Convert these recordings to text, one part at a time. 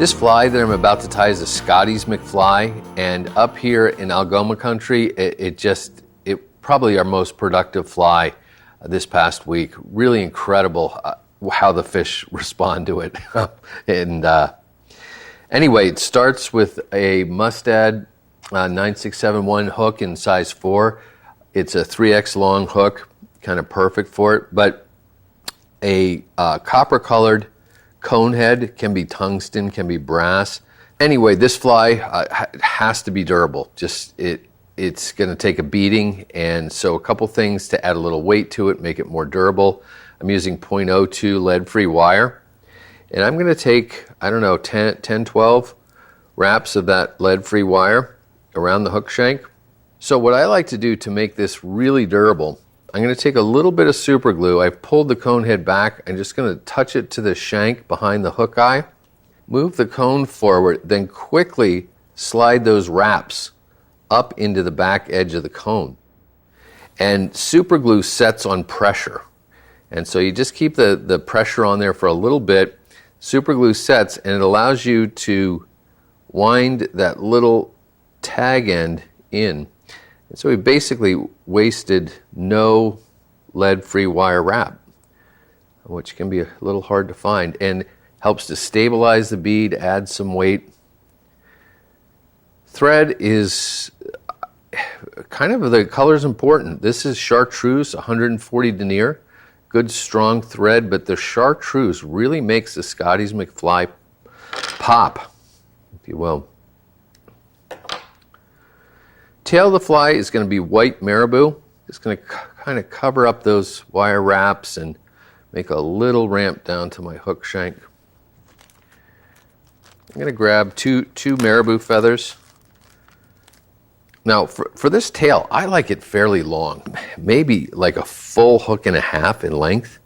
This fly that I'm about to tie is a Scotty's McFly, and up here in Algoma country, it probably our most productive fly this past week. Really incredible how the fish respond to it. And anyway, it starts with a Mustad 9671 hook in size 4. It's a 3X long hook, kind of perfect for it, but a copper colored cone head, can be tungsten, can be brass. Anyway, this fly has to be durable. It's going to take a beating, and so a couple things to add a little weight to it, make it more durable. I'm using .02 lead-free wire, and I'm going to take, I don't know, 10, 12 wraps of that lead-free wire around the hook shank. So what I like to do to make this really durable, I'm going to take a little bit of super glue. I've pulled the cone head back. I'm just going to touch it to the shank behind the hook eye. Move the cone forward, then quickly slide those wraps up into the back edge of the cone. And super glue sets on pressure. And so you just keep the pressure on there for a little bit. Super glue sets, and it allows you to wind that little tag end in. And so we basically wasted no lead-free wire wrap, which can be a little hard to find, and helps to stabilize the bead, add some weight. Thread is kind of, the color is important. This is chartreuse, 140 denier, good strong thread, but the chartreuse really makes the Scotty's McFly pop, if you will. Tail of the fly is going to be white marabou. Just going to kind of cover up those wire wraps and make a little ramp down to my hook shank. I'm going to grab two marabou feathers. Now for this tail, I like it fairly long, maybe like a full hook and a half in length.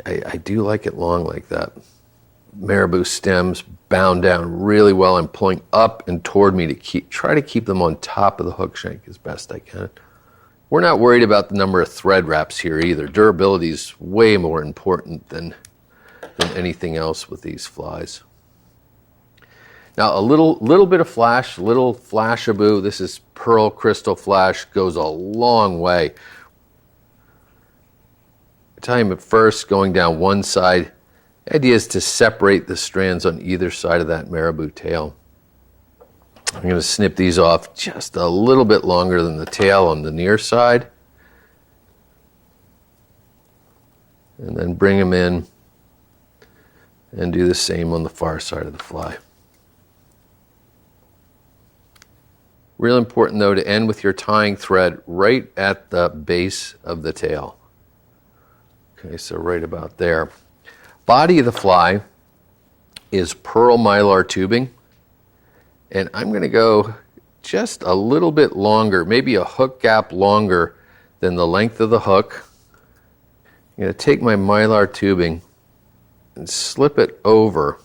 I do like it long like that. Marabou stems bound down really well. I'm pulling up and toward me to try to keep them on top of the hook shank as best I can. We're not worried about the number of thread wraps here either. Durability is way more important than anything else with these flies. Now a little bit of flash, little flashaboo. This is pearl crystal flash, goes a long way. Time at first going down one side. The idea is to separate the strands on either side of that marabou tail. I'm going to snip these off just a little bit longer than the tail on the near side. And then bring them in and do the same on the far side of the fly. Real important though to end with your tying thread right at the base of the tail. Okay, so right about there. Body of the fly is pearl mylar tubing, and I'm going to go just a little bit longer, maybe a hook gap longer than the length of the hook. I'm going to take my mylar tubing and slip it over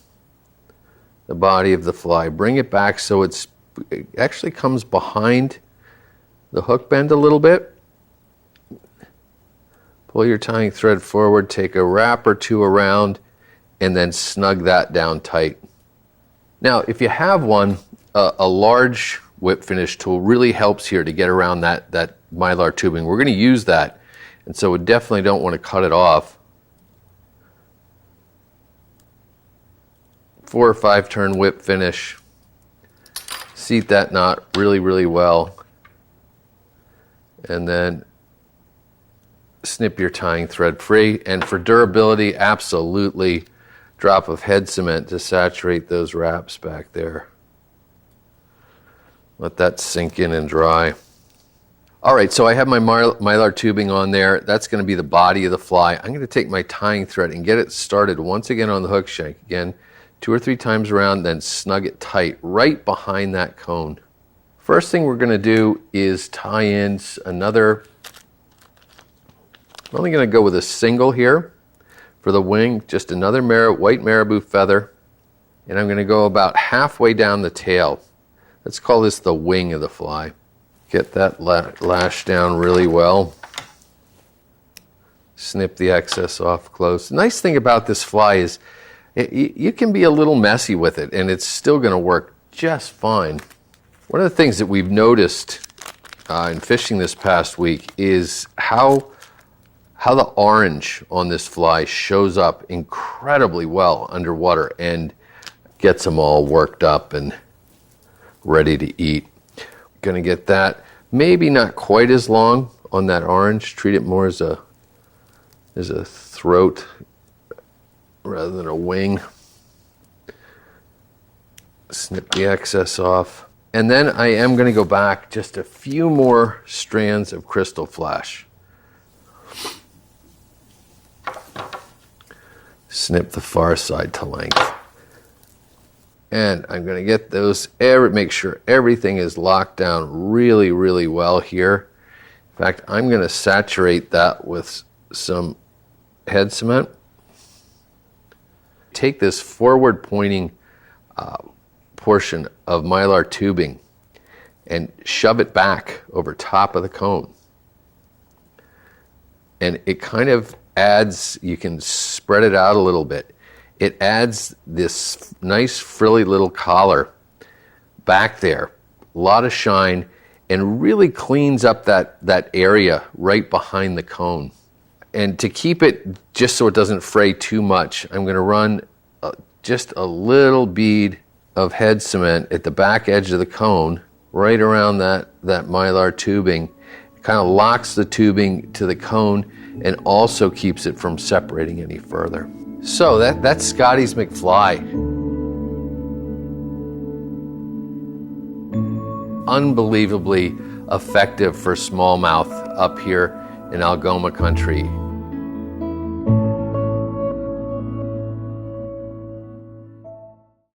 the body of the fly. Bring it back so it actually comes behind the hook bend a little bit. Pull your tying thread forward, take a wrap or two around, and then snug that down tight. Now, if you have one, a large whip finish tool really helps here to get around that mylar tubing. We're going to use that, and so we definitely don't want to cut it off. 4 or 5 turn whip finish. Seat that knot really, really well, and then snip your tying thread free. And for durability, absolutely drop of head cement to saturate those wraps back there. Let that sink in and dry. All right, so I have my mylar tubing on there. That's going to be the body of the fly. I'm going to take my tying thread and get it started once again on the hook shank. Again, 2 or 3 times around, then snug it tight right behind that cone. First thing we're going to do is tie in another. I'm only going to go with a single here for the wing, just another white marabou feather, and I'm going to go about halfway down the tail. Let's call this the wing of the fly. Get that lash down really well. Snip the excess off close. The nice thing about this fly is You can be a little messy with it, and it's still going to work just fine. One of the things that we've noticed in fishing this past week is how the orange on this fly shows up incredibly well underwater and gets them all worked up and ready to eat. Going to get that maybe not quite as long on that orange. Treat it more as a throat rather than a wing. Snip the excess off. And then I am going to go back just a few more strands of crystal flash. Snip the far side to length. And I'm going to get those, make sure everything is locked down really, really well here. In fact, I'm going to saturate that with some head cement. Take this forward pointing portion of Mylar tubing and shove it back over top of the cone. And it kind of adds, you can spread it out a little bit. It adds this nice frilly little collar back there, a lot of shine, and really cleans up that area right behind the cone. And to keep it, just so it doesn't fray too much, I'm going to run just a little bead of head cement at the back edge of the cone, right around that Mylar tubing. It kind of locks the tubing to the cone and also keeps it from separating any further. So that's Scotty's McFly. Unbelievably effective for smallmouth up here in Algoma country.